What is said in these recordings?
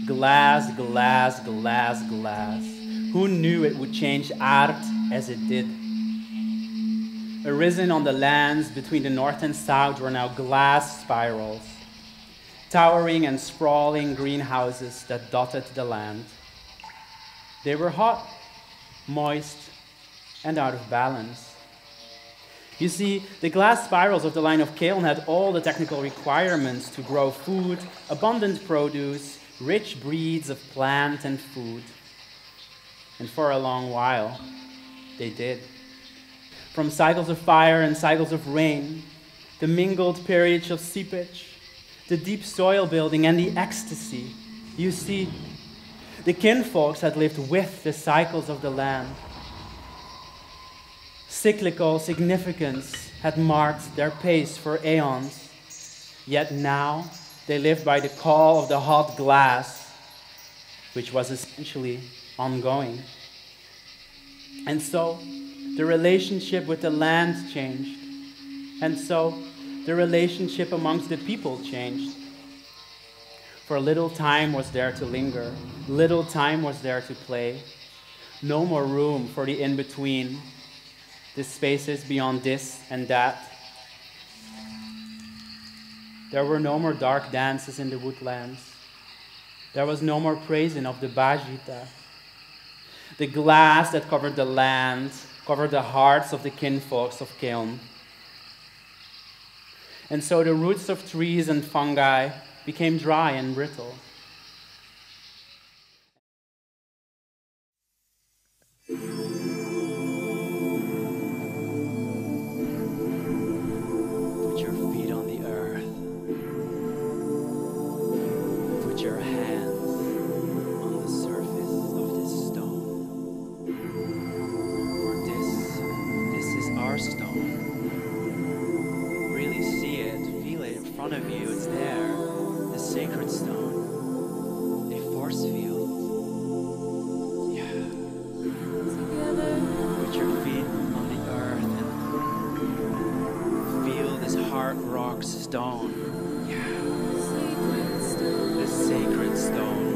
Glass, glass, glass, glass. Who knew it would change art as it did? Arisen on the lands between the north and south were now glass spirals, towering and sprawling greenhouses that dotted the land. They were hot, moist, and out of balance. You see, the glass spirals of the line of Keown had all the technical requirements to grow food, abundant produce, rich breeds of plant and food. And for a long while, they did. From cycles of fire and cycles of rain, the mingled periods of seepage, the deep soil building and the ecstasy. You see, the kinfolks had lived with the cycles of the land. Cyclical significance had marked their pace for aeons, yet now they lived by the call of the hot glass, which was essentially ongoing. And so, the relationship with the land changed. And so, the relationship amongst the people changed. For little time was there to linger. Little time was there to play. No more room for the in-between, the spaces beyond this and that. There were no more dark dances in the woodlands. There was no more praising of the Bajita. The glass that covered the land covered the hearts of the kinfolks of Keown. And so the roots of trees and fungi became dry and brittle. Put your feet on the earth. Put your hands on the surface of this stone. For this is our stone. Really see it, feel it in front of you. It's there, the sacred stone, a force field. Yeah. Put your feet on the earth and feel this hard rock stone. Yeah. The sacred stone.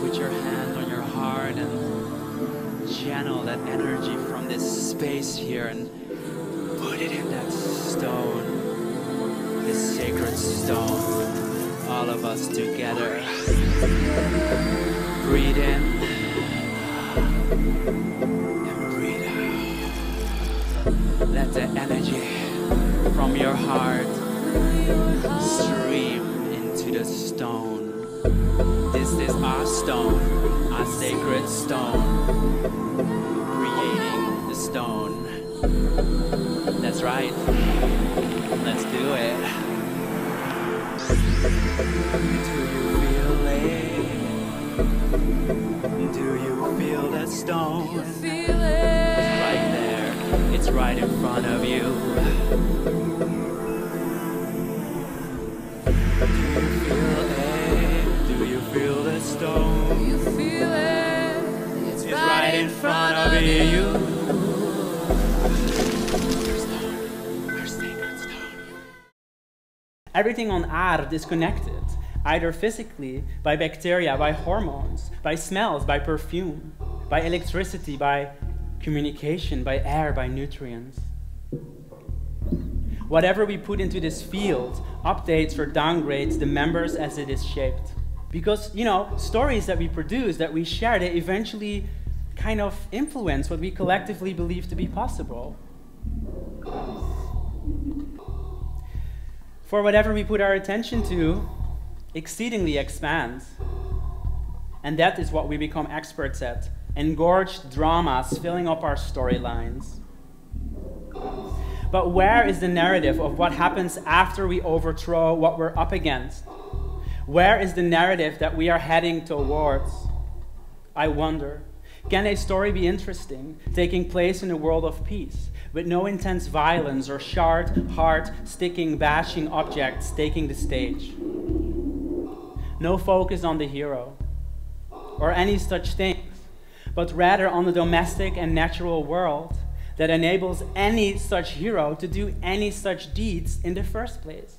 Put your hand on your heart and channel that energy from this space here and put it in that stone, this sacred stone. All of us together. Breathe in and breathe out. Let the energy from your heart stream into the stone. This is our stone, our sacred stone. Creating the stone. That's right. Let's do it. Do you feel it? Do you feel the stone? You feel it? It's right there. It's right in front of you. Do you feel it? Do you feel the stone? You feel it? It's right in front of you. Everything on Aarde is connected, either physically, by bacteria, by hormones, by smells, by perfume, by electricity, by communication, by air, by nutrients. Whatever we put into this field updates or downgrades the members as it is shaped. Because, you know, stories that we produce, that we share, they eventually kind of influence what we collectively believe to be possible. For whatever we put our attention to exceedingly expands. And that is what we become experts at, engorged dramas filling up our storylines. But where is the narrative of what happens after we overthrow what we're up against? Where is the narrative that we are heading towards? I wonder, can a story be interesting, taking place in a world of peace, with no intense violence or sharp, heart-sticking, bashing objects taking the stage? No focus on the hero, or any such things, but rather on the domestic and natural world that enables any such hero to do any such deeds in the first place.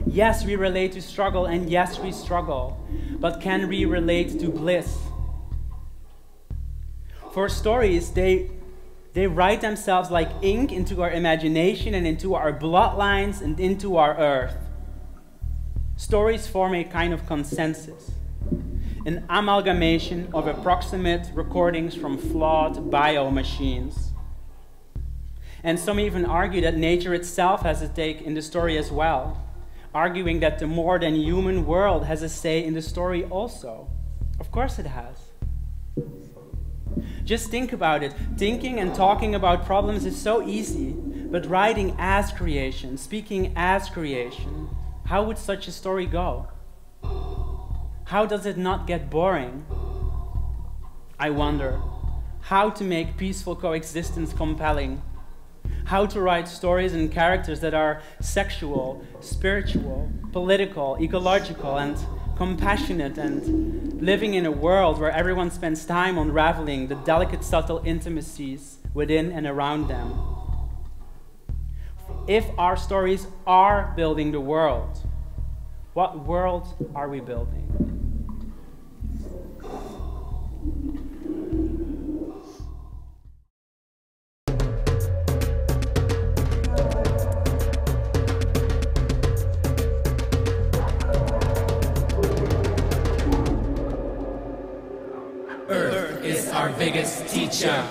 Yes, we relate to struggle, and yes, we struggle, but can we relate to bliss? For stories, they write themselves like ink into our imagination and into our bloodlines and into our earth. Stories form a kind of consensus, an amalgamation of approximate recordings from flawed bio-machines. And some even argue that nature itself has a take in the story as well, arguing that the more than human world has a say in the story also. Of course it has. Just think about it. Thinking and talking about problems is so easy, but writing as creation, speaking as creation, how would such a story go? How does it not get boring? I wonder how to make peaceful coexistence compelling, how to write stories and characters that are sexual, spiritual, political, ecological, and compassionate, and living in a world where everyone spends time unraveling the delicate, subtle intimacies within and around them. If our stories are building the world, what world are we building? Earth is our biggest teacher.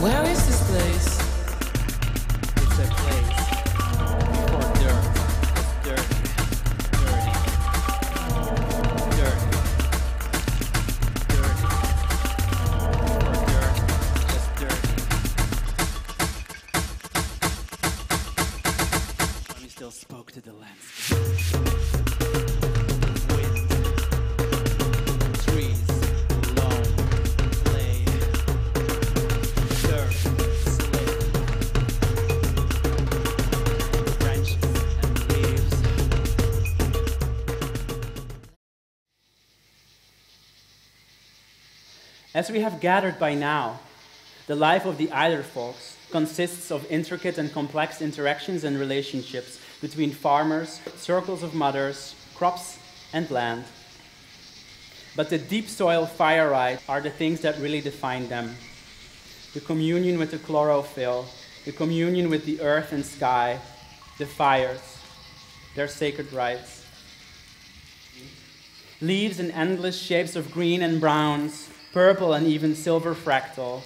Where is this place? It's a place for dirt. It's dirty. Dirty. Dirty. For dirt. Just dirty. But we still spoke to the landscape. Wind. Trees. Loam. Clay. Dirt. Slate. Branches and leaves. As we have gathered by now, the life of the Eider folks consists of intricate and complex interactions and relationships between farmers, circles of mothers, crops, and land. But the deep soil fire rites are the things that really define them. The communion with the chlorophyll, the communion with the earth and sky, the fires, their sacred rites. Leaves in endless shapes of green and browns, purple and even silver fractal.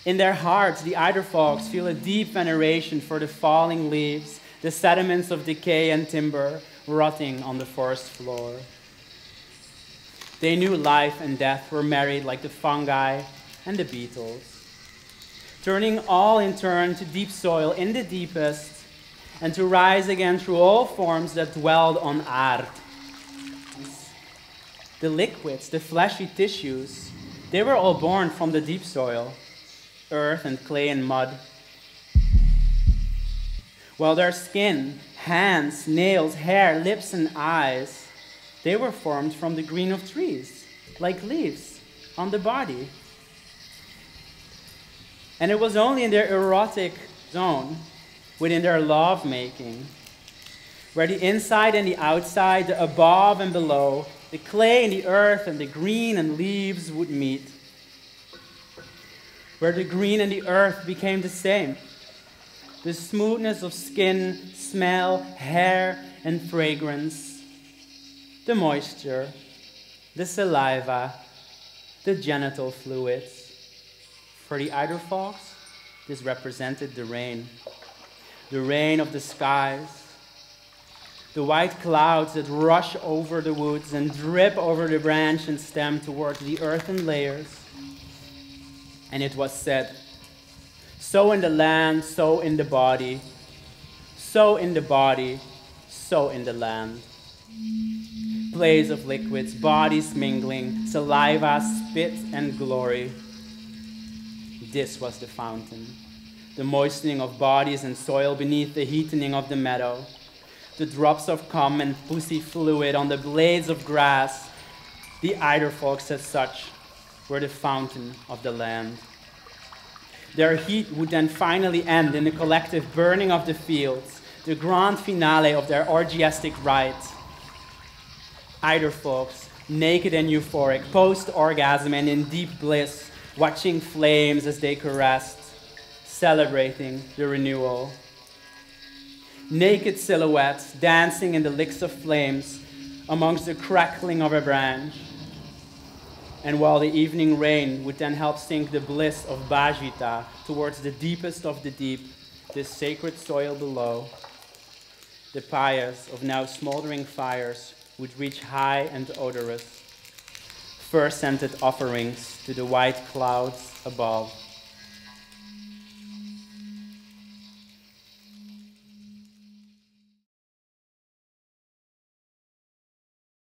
In their hearts, the Eider folks feel a deep veneration for the falling leaves, the sediments of decay and timber rotting on the forest floor. They knew life and death were married like the fungi and the beetles, turning all in turn to deep soil in the deepest, and to rise again through all forms that dwelled on aard. The liquids, the fleshy tissues, they were all born from the deep soil, earth and clay and mud. While their skin, hands, nails, hair, lips, and eyes, they were formed from the green of trees, like leaves on the body. And it was only in their erotic zone, within their love-making, where the inside and the outside, the above and below, the clay and the earth and the green and leaves would meet, where the green and the earth became the same. The smoothness of skin, smell, hair, and fragrance, the moisture, the saliva, the genital fluids. For the Eider folks, this represented the rain of the skies, the white clouds that rush over the woods and drip over the branch and stem towards the earthen layers. And it was said, so in the land, so in the body, so in the body, so in the land. blaze of liquids, bodies mingling, saliva, spit, and glory. This was the fountain, the moistening of bodies and soil beneath the heatening of the meadow, the drops of cum and pussy fluid on the blades of grass. The Eiderfolks, as such, were the fountain of the land. Their heat would then finally end in the collective burning of the fields, the grand finale of their orgiastic rite. Eiderfolks, naked and euphoric, post-orgasm and in deep bliss, watching flames as they caressed, celebrating the renewal. Naked silhouettes dancing in the licks of flames amongst the crackling of a branch. And while the evening rain would then help sink the bliss of Bajita towards the deepest of the deep, this sacred soil below, the pyres of now smoldering fires would reach high and odorous, fur-scented offerings to the white clouds above.